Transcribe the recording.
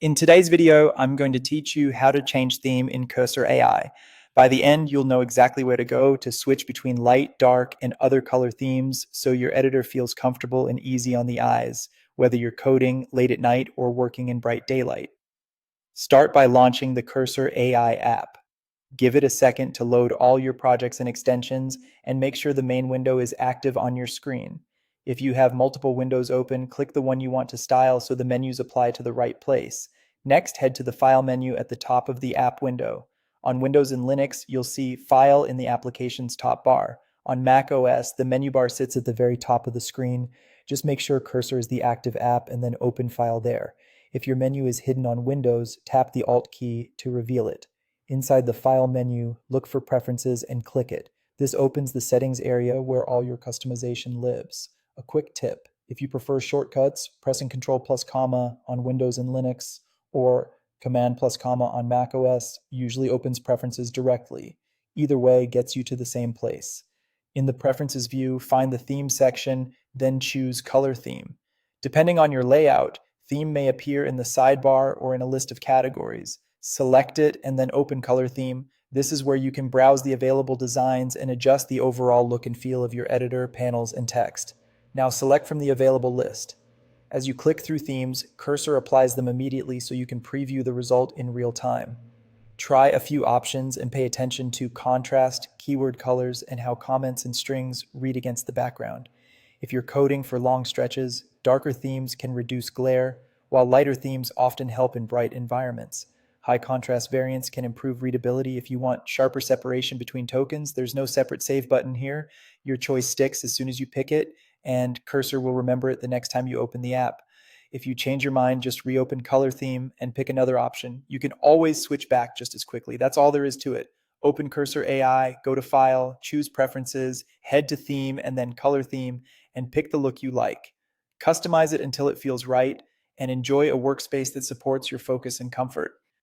In today's video, I'm going to teach you how to change theme in Cursor AI. By the end, you'll know exactly where to go to switch between light, dark, and other color themes so your editor feels comfortable and easy on the eyes, whether you're coding late at night or working in bright daylight. Start by launching the Cursor AI app. Give it a second to load all your projects and extensions, and make sure the main window is active on your screen. If you have multiple windows open, click the one you want to style so the menus apply to the right place. Next, head to the File menu at the top of the app window. On Windows and Linux, you'll see File in the application's top bar. On Mac OS, the menu bar sits at the very top of the screen. Just make sure Cursor is the active app and then open File there. If your menu is hidden on Windows, tap the Alt key to reveal it. Inside the File menu, look for Preferences and click it. This opens the settings area where all your customization lives. A quick tip: if you prefer shortcuts, pressing Ctrl plus comma on Windows and Linux or Command plus comma on Mac OS usually opens preferences directly. Either way gets you to the same place. In the Preferences view, find the Theme section, then choose Color Theme. Depending on your layout, theme may appear in the sidebar or in a list of categories. Select it and then open Color Theme. This is where you can browse the available designs and adjust the overall look and feel of your editor, panels, and text. Now select from the available list. As you click through themes, Cursor applies them immediately so you can preview the result in real time. Try a few options and pay attention to contrast, keyword colors, and how comments and strings read against the background. If you're coding for long stretches, darker themes can reduce glare, while lighter themes often help in bright environments. High contrast variants can improve readability. If you want sharper separation between tokens, there's no separate save button here. Your choice sticks as soon as you pick it, and Cursor will remember it the next time you open the app. If you change your mind, just reopen Color Theme and pick another option. You can always switch back just as quickly. That's all there is to it. Open Cursor AI, go to File, choose Preferences, head to Theme, and then Color Theme, and pick the look you like. Customize it until it feels right, and enjoy a workspace that supports your focus and comfort.